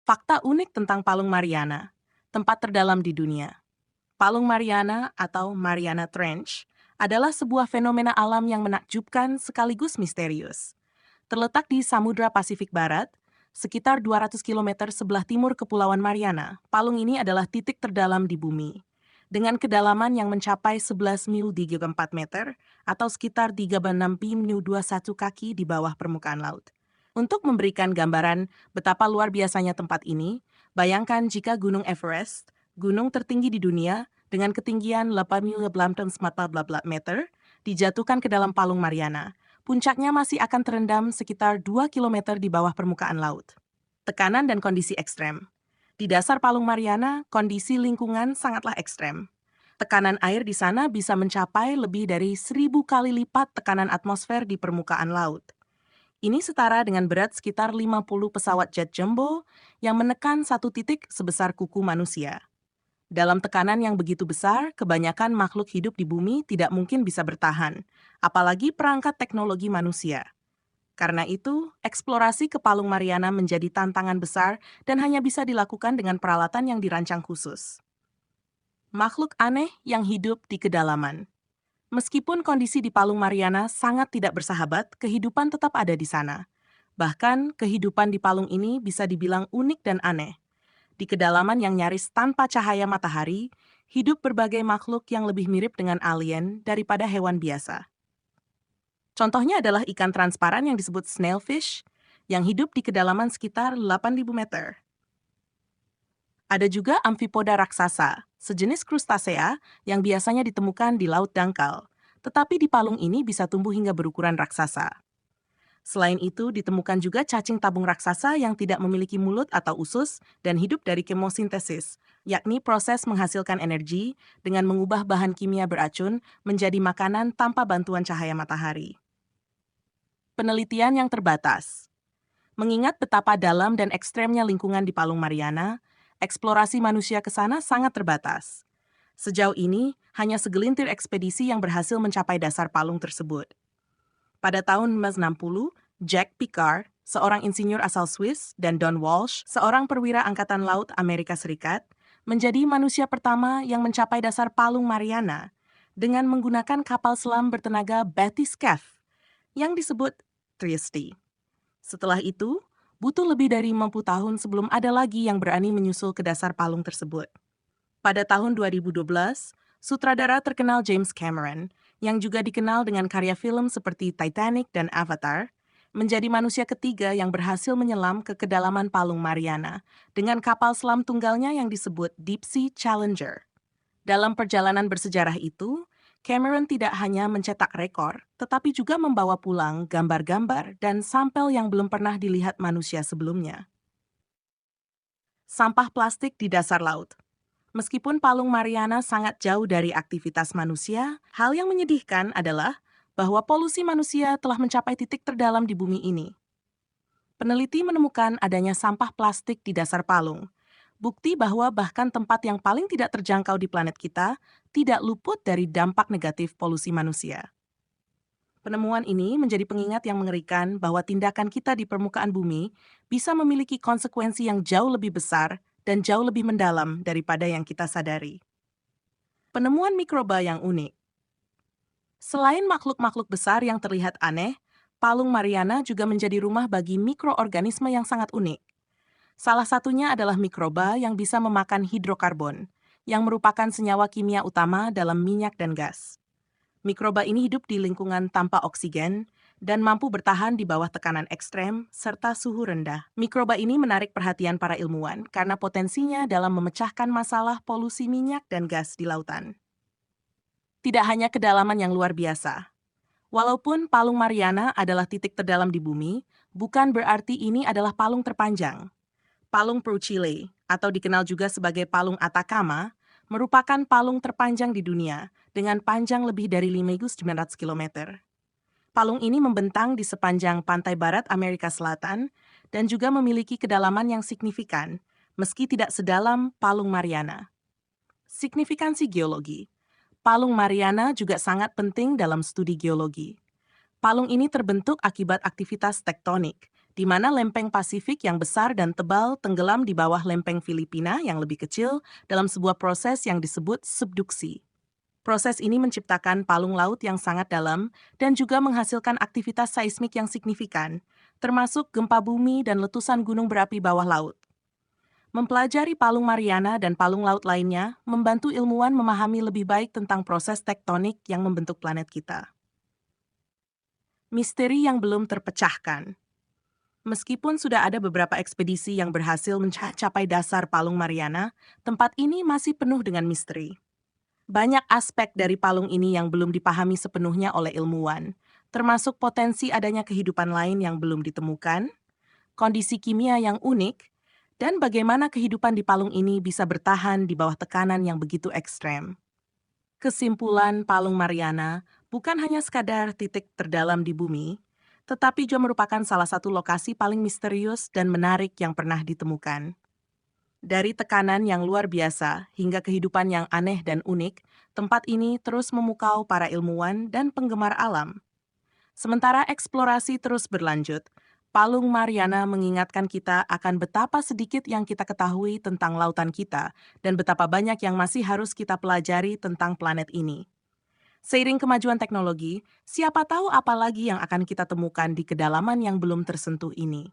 Fakta unik tentang Palung Mariana, tempat terdalam di dunia. Palung Mariana atau Mariana Trench adalah sebuah fenomena alam yang menakjubkan sekaligus misterius. Terletak di Samudra Pasifik Barat, sekitar 200 kilometer sebelah timur Kepulauan Mariana, palung ini adalah titik terdalam di bumi. Dengan kedalaman yang mencapai 11 mil 34 meter atau sekitar 36 mil 21 kaki di bawah permukaan laut. Untuk memberikan gambaran betapa luar biasanya tempat ini, bayangkan jika Gunung Everest, gunung tertinggi di dunia dengan ketinggian 8.914 meter, dijatuhkan ke dalam Palung Mariana. Puncaknya masih akan terendam sekitar 2 kilometer di bawah permukaan laut. Tekanan dan kondisi ekstrem. Di dasar Palung Mariana, kondisi lingkungan sangatlah ekstrem. Tekanan air di sana bisa mencapai lebih dari 1.000 kali lipat tekanan atmosfer di permukaan laut. Ini setara dengan berat sekitar 50 pesawat jet jumbo yang menekan satu titik sebesar kuku manusia. Dalam tekanan yang begitu besar, kebanyakan makhluk hidup di bumi tidak mungkin bisa bertahan, apalagi perangkat teknologi manusia. Karena itu, eksplorasi ke Palung Mariana menjadi tantangan besar dan hanya bisa dilakukan dengan peralatan yang dirancang khusus. Makhluk aneh yang hidup di kedalaman. Meskipun kondisi di Palung Mariana sangat tidak bersahabat, kehidupan tetap ada di sana. Bahkan, kehidupan di palung ini bisa dibilang unik dan aneh. Di kedalaman yang nyaris tanpa cahaya matahari, hidup berbagai makhluk yang lebih mirip dengan alien daripada hewan biasa. Contohnya adalah ikan transparan yang disebut snailfish, yang hidup di kedalaman sekitar 8.000 meter. Ada juga amfipoda raksasa, sejenis krustasea yang biasanya ditemukan di laut dangkal, tetapi di palung ini bisa tumbuh hingga berukuran raksasa. Selain itu, ditemukan juga cacing tabung raksasa yang tidak memiliki mulut atau usus dan hidup dari kemosintesis, yakni proses menghasilkan energi dengan mengubah bahan kimia beracun menjadi makanan tanpa bantuan cahaya matahari. Penelitian yang terbatas. Mengingat betapa dalam dan ekstremnya lingkungan di Palung Mariana, eksplorasi manusia ke sana sangat terbatas. Sejauh ini, hanya segelintir ekspedisi yang berhasil mencapai dasar palung tersebut. Pada tahun 1960, Jack Picard, seorang insinyur asal Swiss, dan Don Walsh, seorang perwira Angkatan Laut Amerika Serikat, menjadi manusia pertama yang mencapai dasar Palung Mariana dengan menggunakan kapal selam bertenaga bathyscaphe yang disebut Trieste. Setelah itu, butuh lebih dari 50 tahun sebelum ada lagi yang berani menyusul ke dasar palung tersebut. Pada tahun 2012, sutradara terkenal James Cameron, yang juga dikenal dengan karya film seperti Titanic dan Avatar, menjadi manusia ketiga yang berhasil menyelam ke kedalaman Palung Mariana dengan kapal selam tunggalnya yang disebut Deep Sea Challenger. Dalam perjalanan bersejarah itu, Cameron tidak hanya mencetak rekor, tetapi juga membawa pulang gambar-gambar dan sampel yang belum pernah dilihat manusia sebelumnya. Sampah plastik di dasar laut. Meskipun Palung Mariana sangat jauh dari aktivitas manusia, hal yang menyedihkan adalah bahwa polusi manusia telah mencapai titik terdalam di bumi ini. Peneliti menemukan adanya sampah plastik di dasar palung, bukti bahwa bahkan tempat yang paling tidak terjangkau di planet kita tidak luput dari dampak negatif polusi manusia. Penemuan ini menjadi pengingat yang mengerikan bahwa tindakan kita di permukaan bumi bisa memiliki konsekuensi yang jauh lebih besar dan jauh lebih mendalam daripada yang kita sadari. Penemuan mikroba yang unik. Selain makhluk-makhluk besar yang terlihat aneh, Palung Mariana juga menjadi rumah bagi mikroorganisme yang sangat unik. Salah satunya adalah mikroba yang bisa memakan hidrokarbon, yang merupakan senyawa kimia utama dalam minyak dan gas. Mikroba ini hidup di lingkungan tanpa oksigen dan mampu bertahan di bawah tekanan ekstrem serta suhu rendah. Mikroba ini menarik perhatian para ilmuwan karena potensinya dalam memecahkan masalah polusi minyak dan gas di lautan. Tidak hanya kedalaman yang luar biasa. Walaupun Palung Mariana adalah titik terdalam di bumi, bukan berarti ini adalah palung terpanjang. Palung Peruchile, atau dikenal juga sebagai Palung Atacama, merupakan palung terpanjang di dunia dengan panjang lebih dari 5.900 km. Palung ini membentang di sepanjang pantai barat Amerika Selatan dan juga memiliki kedalaman yang signifikan, meski tidak sedalam Palung Mariana. Signifikansi geologi. Palung Mariana juga sangat penting dalam studi geologi. Palung ini terbentuk akibat aktivitas tektonik di mana lempeng Pasifik yang besar dan tebal tenggelam di bawah lempeng Filipina yang lebih kecil dalam sebuah proses yang disebut subduksi. Proses ini menciptakan palung laut yang sangat dalam dan juga menghasilkan aktivitas seismik yang signifikan, termasuk gempa bumi dan letusan gunung berapi bawah laut. Mempelajari palung Mariana dan palung laut lainnya membantu ilmuwan memahami lebih baik tentang proses tektonik yang membentuk planet kita. Misteri yang belum terpecahkan. Meskipun sudah ada beberapa ekspedisi yang berhasil mencapai dasar palung Mariana, tempat ini masih penuh dengan misteri. Banyak aspek dari palung ini yang belum dipahami sepenuhnya oleh ilmuwan, termasuk potensi adanya kehidupan lain yang belum ditemukan, kondisi kimia yang unik, dan bagaimana kehidupan di palung ini bisa bertahan di bawah tekanan yang begitu ekstrem. Kesimpulan Palung Mariana bukan hanya sekadar titik terdalam di bumi, tetapi juga merupakan salah satu lokasi paling misterius dan menarik yang pernah ditemukan. Dari tekanan yang luar biasa hingga kehidupan yang aneh dan unik, tempat ini terus memukau para ilmuwan dan penggemar alam. Sementara eksplorasi terus berlanjut, Palung Mariana mengingatkan kita akan betapa sedikit yang kita ketahui tentang lautan kita dan betapa banyak yang masih harus kita pelajari tentang planet ini. Seiring kemajuan teknologi, siapa tahu apa lagi yang akan kita temukan di kedalaman yang belum tersentuh ini.